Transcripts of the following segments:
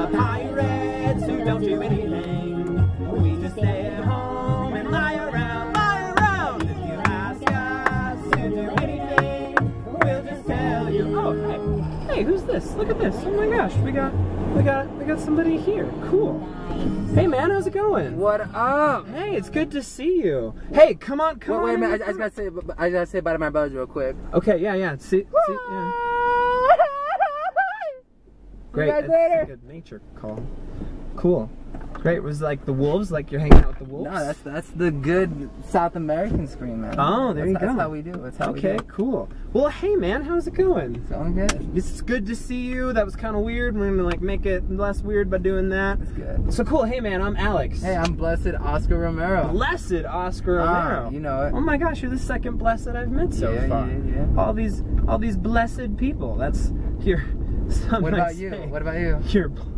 pirates who don't do anything. We just stay at home and lie around, lie around. If you ask us to do anything, we'll just tell you. Oh, hey, who's this? Look at this. Oh my gosh, we got somebody here. Cool. Hey man, how's it going? What up? Hey, it's good to see you. Hey, come on. Wait a minute, I just gotta say bye to my brothers real quick. Okay, yeah. See, yeah. Great. See you guys later. That's a good nature call. Cool. Great. Was like the wolves? Like you're hanging out with the wolves? No, that's the good South American scream, man. Oh, there you go. That's how we do. That's how we do. Okay, cool. Well, hey man, how's it going? It's going good. It's good to see you. That was kind of weird. We're gonna like make it less weird by doing that. It's good. So cool. Hey man, I'm Alex. Hey, I'm Blessed Oscar Romero. Blessed Oscar Romero. You know it. Oh my gosh, you're the second blessed I've met so far. Yeah. All these blessed people. That's here. What about you? What about you?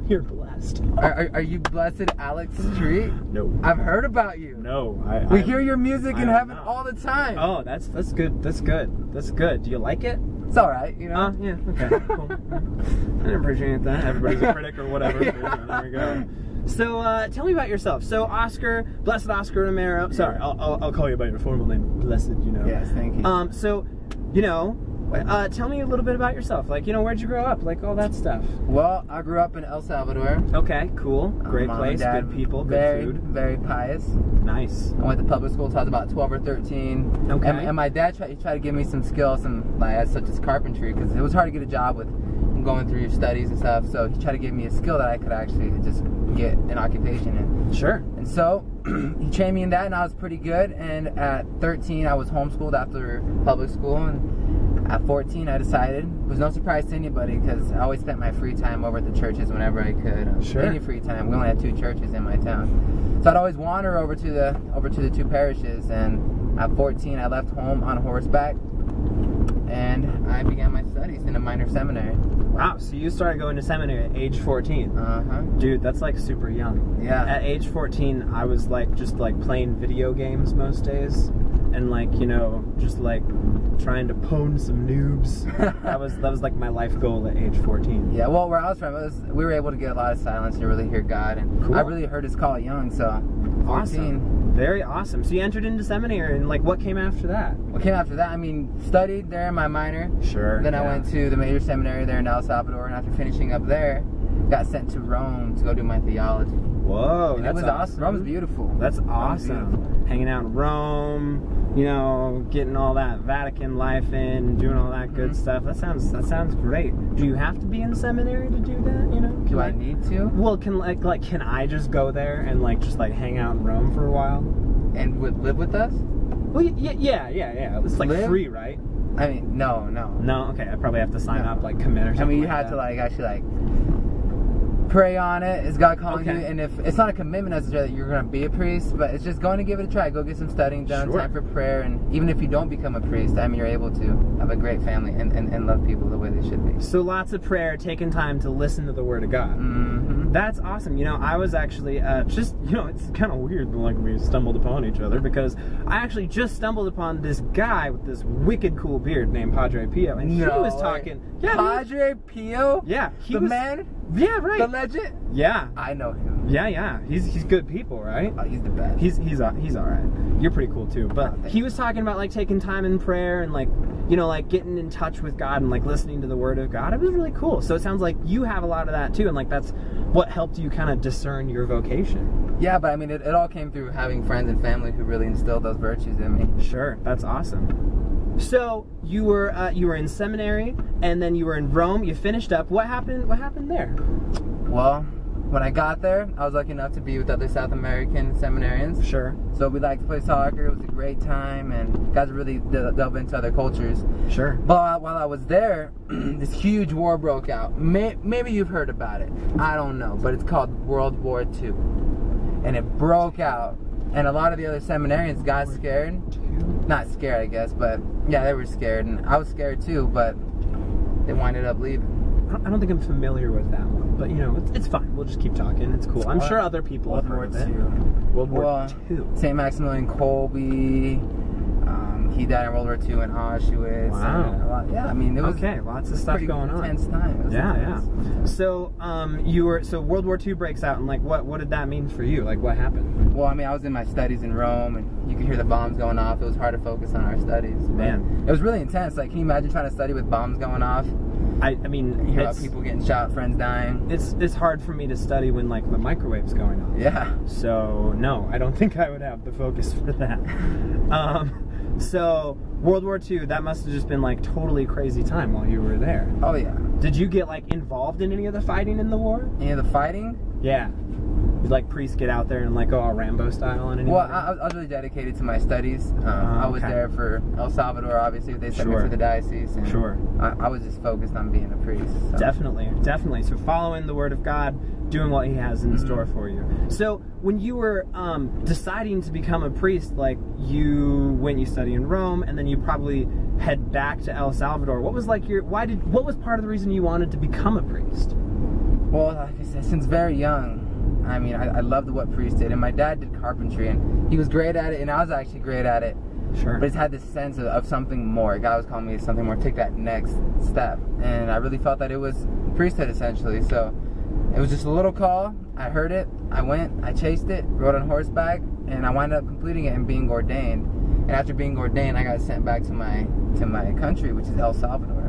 You're blessed. Are you Blessed Alex Street? No. I've heard about you. No. We hear your music in heaven all the time. Oh, that's good. That's good. Do you like it? It's all right, you know. Yeah. Okay. Cool. I appreciate that. Everybody's a critic or whatever. There we go. So tell me about yourself. So Oscar, Blessed Oscar Romero. Sorry, I'll call you by your formal name, Blessed. You know. Yes, thank you. So, you know. Tell me a little bit about yourself. Like, you know, where'd you grow up? Like, all that stuff. Well, I grew up in El Salvador. Okay, cool. Great place, good people, good food. Very pious. Nice. I went to public school till I was about 12 or 13. Okay. And my dad tried to give me some skills, such as carpentry, because it was hard to get a job with going through your studies and stuff. So he tried to give me a skill that I could actually just get an occupation in. Sure. And so he trained me in that, and I was pretty good. And at 13, I was homeschooled after public school. And at 14, I decided, it was no surprise to anybody, because I always spent my free time over at the churches whenever I could. Sure. Any free time. We only had 2 churches in my town, so I'd always wander over to the 2 parishes. And at 14, I left home on horseback, and I began my studies in a minor seminary. Wow, so you started going to seminary at age 14. Dude, that's like super young. Yeah. At age 14, I was like just like playing video games most days, and like, you know, just like trying to pwn some noobs. that was like my life goal at age 14. Yeah, well, where I was from, we were able to get a lot of silence to really hear God, and cool. I really heard His call young, so 14. Awesome. Very awesome. So you entered into seminary, and like, what came after that? What came after that? I mean, studied there in my minor. Sure. Then I went to the major seminary there in El Salvador, and after finishing up there, got sent to Rome to go do my theology. Whoa, That was awesome. Rome's beautiful. That's awesome. Hanging out in Rome, you know, getting all that Vatican life in, doing all that good stuff. That sounds great. Do you have to be in seminary to do that? You know? Do I need to? Well, can I just go there and like just like hang out in Rome for a while? And live with us? Well, yeah. It's like free, right? I mean, no. No, okay. I probably have to sign up, like commit or something. I mean, you have to like actually pray on it. Is God calling you? And if it's not a commitment necessarily that you're going to be a priest, but it's just going to give it a try. Go get some studying done, time for prayer, and even if you don't become a priest, I mean, you're able to have a great family and love people the way they should be. So lots of prayer, taking time to listen to the Word of God. That's awesome. You know, I was actually just, you know, it's kind of weird, like we stumbled upon each other, because I actually just stumbled upon this guy with this wicked cool beard named Padre Pio, and he was talking. Yeah, Padre Pio? Yeah, the man. Yeah, right. The legend. Yeah, I know him. Yeah. He's good people, right? Oh, he's the best. He's all right. You're pretty cool too. But he was talking about like taking time in prayer and like, you know, like getting in touch with God and like listening to the Word of God. It was really cool. So it sounds like you have a lot of that too, and like that's what helped you kind of discern your vocation. Yeah, but I mean, it all came through having friends and family who really instilled those virtues in me. Sure, that's awesome. So you were in seminary, and then you were in Rome. You finished up. What happened there? Well, when I got there, I was lucky enough to be with other South American seminarians. Sure. So we liked to play soccer. It was a great time, and got to really delve into other cultures. Sure. But while I was there, this huge war broke out. Maybe you've heard about it. I don't know, but it's called World War II, and it broke out. And a lot of the other seminarians got scared. Not scared, I guess, but yeah, they were scared, and I was scared too. But they winded up leaving. I don't think I'm familiar with that one, but you know, it's fine. We'll just keep talking. It's cool. I'm sure other people have heard of it. World War II. St. Maximilian Kolbe, he died in World War II in Auschwitz. Wow. And a lot, yeah, I mean, it was lots of stuff going on. Intense time. It was intense. So, so World War II breaks out, and like, what did that mean for you? Like, what happened? Well, I mean, I was in my studies in Rome, and you could hear the bombs going off. It was hard to focus on our studies. Man, it was really intense. Like, can you imagine trying to study with bombs going off? I mean, you hear about people getting shot, friends dying. It's hard for me to study when like the microwave's going on. Yeah. So no, I don't think I would have the focus for that. So World War II, that must have just been like totally crazy time while you were there. Oh yeah. Did you get like involved in any of the fighting in the war? Any of the fighting? Yeah. Did like priests get out there and like go all Rambo style and anything? Well, I was really dedicated to my studies. I was there for El Salvador, obviously. They sent me for the diocese. And I was just focused on being a priest. So. Definitely. So following the Word of God, doing what He has in store for you. So when you were deciding to become a priest, like you study in Rome, and then you probably head back to El Salvador. What was like what was part of the reason you wanted to become a priest? Well, like I said, since very young. I mean, I loved what priests did, and my dad did carpentry, and he was great at it, and I was actually great at it. Sure. But he's had this sense of something more. God was calling me to something more, take that next step. And I really felt that it was priesthood, essentially. So it was just a little call. I heard it. I went. I chased it, rode on horseback, and I wound up completing it and being ordained. And after being ordained, I got sent back to my country, which is El Salvador.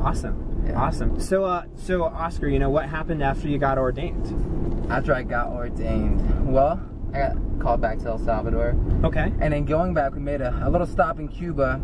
Awesome. Yeah. Awesome. So Oscar, you know, what happened after you got ordained? After I got ordained, well, I got called back to El Salvador. Okay. And then going back, we made a little stop in Cuba.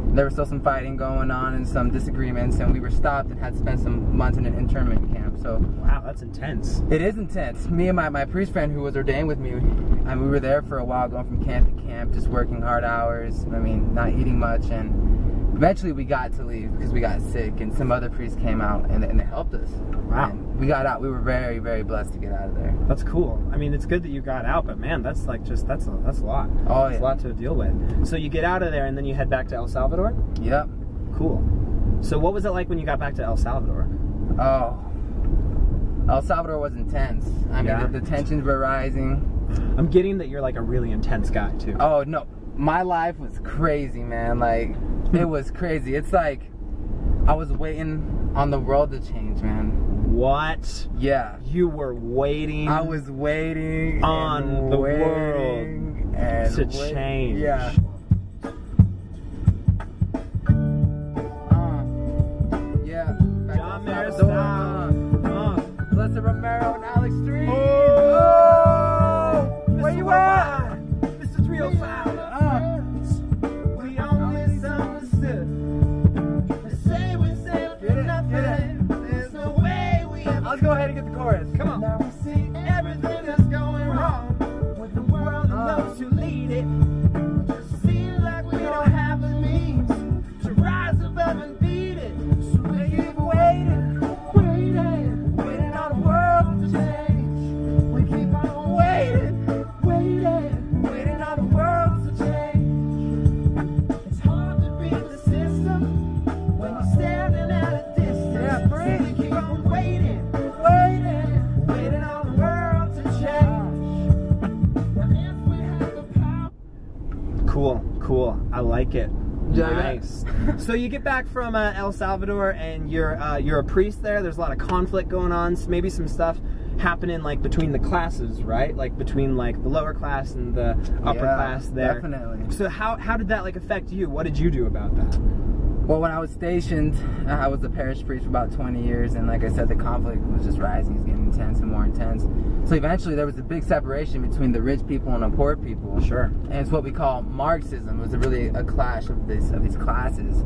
There was still some fighting going on and some disagreements, and we were stopped and had to spend some months in an internment camp. So wow, that's intense. It is intense. Me and my priest friend who was ordained with me, I mean, we were there for a while, going from camp to camp, just working hard hours. I mean, not eating much, and eventually we got to leave because we got sick, and some other priests came out and they helped us. Wow. And we got out. We were very, very blessed to get out of there. That's cool. I mean, it's good that you got out, but man, that's like that's a lot. Oh, That's a lot to deal with. So you get out of there and then you head back to El Salvador? Yep. Cool. So what was it like when you got back to El Salvador? Oh, El Salvador was intense. I mean, the tensions were rising. I'm getting that you're like a really intense guy too. Oh no, my life was crazy, man. Like, it was crazy. It's like I was waiting on the world to change, man. What? Yeah. You were waiting. I was waiting on the world to change. Yeah. Yeah. John Maris. Blessed Romero and Alex Street. Oh! Where you at? Mr. 305. We all misunderstood. They say we say for nothing. There's no way we ever. Let's go ahead and get the chorus. Come on. Now we see everything that's going wrong with the world and those who lead it. Seems like we don't have the means to rise above and beat it. So we keep waiting on the world to change. We keep on waiting on the world to change. It's hard to beat the system when you're standing at a distance. Yeah, so we keep on waiting on the world to change. And if we have the power. Cool. I like it. Nice. So you get back from El Salvador and you're a priest there. There's a lot of conflict going on. So maybe some stuff happening like between the classes, right? Like between like the lower class and the upper class there. Definitely. So how did that like affect you? What did you do about that? Well, when I was stationed, I was a parish priest for about 20 years, and like I said, the conflict was just rising. It was getting intense and more intense. So eventually there was a big separation between the rich people and the poor people. Sure. And it's what we call Marxism. It was really a clash of these classes.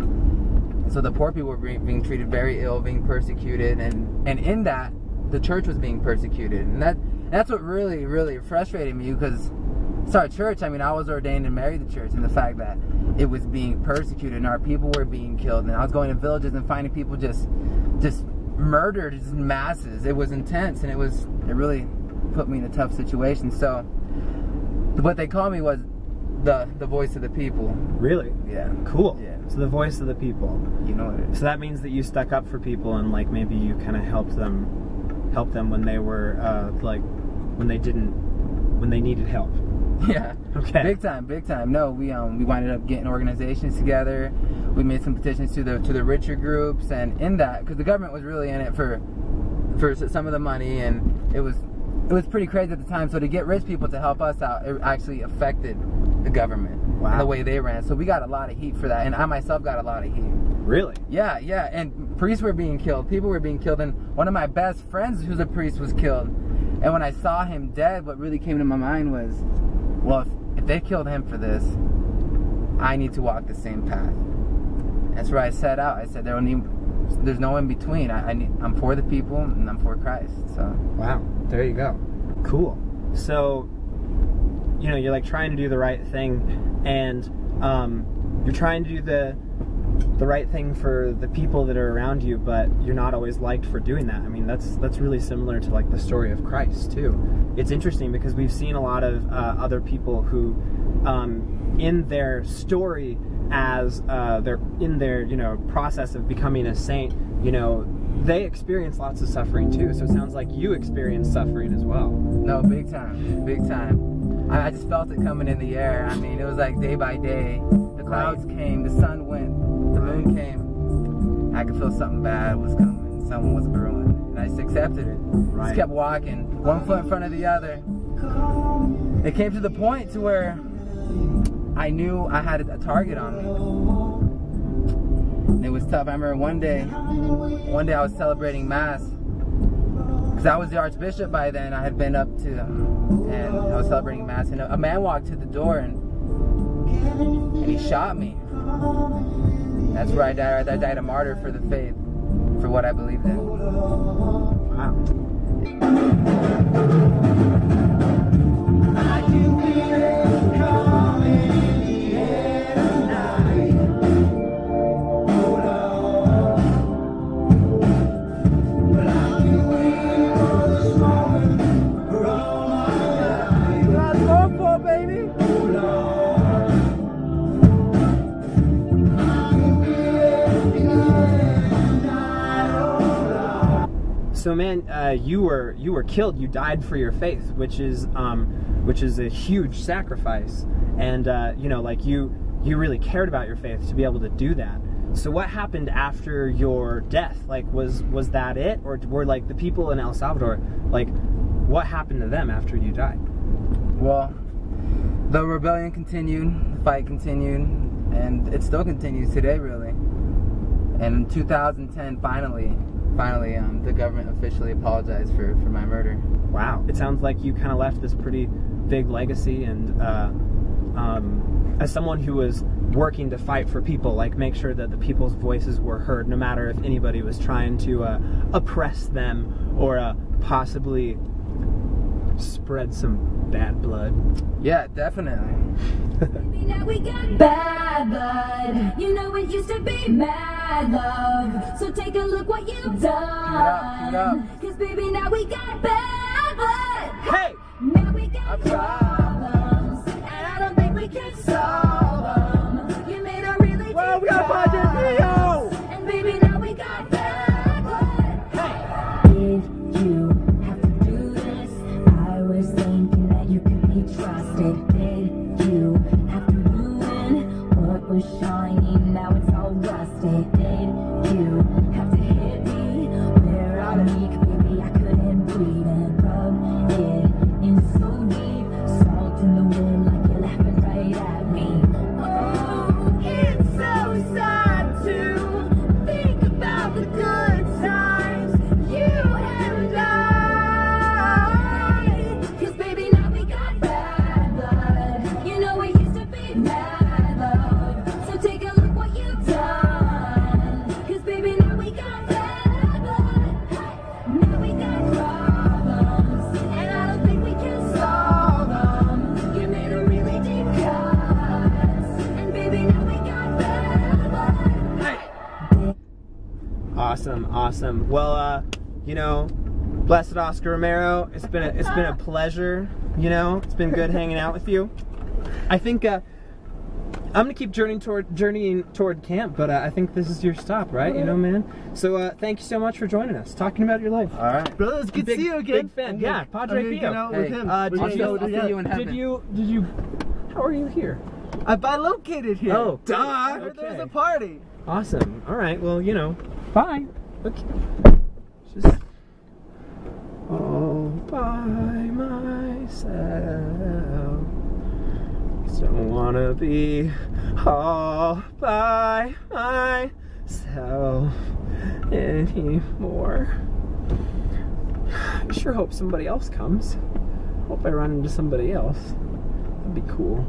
So the poor people were being treated very ill, being persecuted, and in that, the church was being persecuted. And that's what really, really frustrated me, because it's our church. I mean, I was ordained and married the church, and the fact that it was being persecuted and our people were being killed, and I was going to villages and finding people just murdered in masses. It was intense, and it really put me in a tough situation. So what they called me was the voice of the people. Really? Yeah. Cool. Yeah. So the voice of the people. You know what it is. So that means that you stuck up for people, and like maybe you kind of helped them when they were when they needed help. Yeah. Okay. Big time, big time. No, we winded up getting organizations together. We made some petitions to the richer groups, and in that, because the government was really in it for some of the money, and it was pretty crazy at the time. So to get rich people to help us out, it actually affected the government and the way they ran. So we got a lot of heat for that, and I myself got a lot of heat. Really? Yeah, yeah. And priests were being killed, people were being killed, and one of my best friends who's a priest was killed. And when I saw him dead, what really came to my mind was, well, if they killed him for this, I need to walk the same path. That's where I set out. I said there's no in between. I'm for the people and I'm for Christ. So wow, there you go. Cool. So, you know, you're like trying to do the right thing, and you're trying to do the right thing for the people that are around you, but you're not always liked for doing that. I mean, that's really similar to like the story of Christ too. It's interesting because we've seen a lot of other people who, in their story, as they're in their process of becoming a saint, they experience lots of suffering too. So it sounds like you experienced suffering as well. No, big time, big time. I just felt it coming in the air. I mean, it was like day by day. The clouds came, the sun went, the moon came. I could feel something bad was coming, something was brewing, and I just accepted it. Just kept walking, one foot in front of the other. It came to the point to where I knew I had a target on me. It was tough. I remember one day I was celebrating Mass, because I was the Archbishop by then. I had been up to, and I was celebrating Mass, and a man walked to the door and he shot me. That's where I died. I died a martyr for the faith, for what I believed in. Wow. I can feel it coming in the air tonight. Hold on. But I've been waiting for this moment for all my life. God's going for, baby. Hold on. I can feel it tonight. Hold on. So man, you were killed. You died for your faith, which is a huge sacrifice. And like you really cared about your faith to be able to do that. So what happened after your death? Like, was that it, or were like the people in El Salvador, like, what happened to them after you died? Well, the rebellion continued, the fight continued, and it still continues today, really. And in 2010, finally, the government officially apologized for my murder. Wow. It sounds like you kind of left this pretty big legacy, and as someone who was working to fight for people, like make sure that the people's voices were heard, no matter if anybody was trying to oppress them or possibly spread some bad blood. Yeah, definitely. Now we got bad blood. You know it used to be mad love. So take a look what you've done. Keep it up. Cause baby, now we got bad blood. Hey! Now we got problems, and I don't think we can solve them. You made a really Well, we got deep Project Rio. and baby, now we got bad blood. Hey! Did you have to do this? I was thinking that you could be trusted. Did you have to ruin what was shiny? Now it's all rusted. Did you have to hit me where I'm weak? Baby, I couldn't breathe and rub it in so deep. Salt in the wind like you're laughing right at me. Oh, it's so sad to think about the good times you and I. Cause baby, now we got bad blood. You know it used to be mad love. So take a look what you've done. Cause baby, now we got bad blood. Now we got problems, and I don't think we can solve them. You made a really deep cuts, and baby, now we got bad blood. Awesome. Well, Blessed Oscar Romero, it's been a pleasure. It's been good hanging out with you. I think I'm gonna keep journeying toward camp, but I think this is your stop, right? You know, man. So thank you so much for joining us, talking about your life. All right. Brother, it's good to see you again. Big fan. I'm Yeah, gonna- Padre I'm gonna Pio. get out Hey, with him. I'll Did see you in heaven. Did you? How are you here? I bilocated here. Oh, duh! okay. There was a party. Awesome. All right. Well, you know. Bye. Okay. Just all by myself. Don't wanna be all by myself anymore. I sure hope somebody else comes. Hope I run into somebody else. That'd be cool.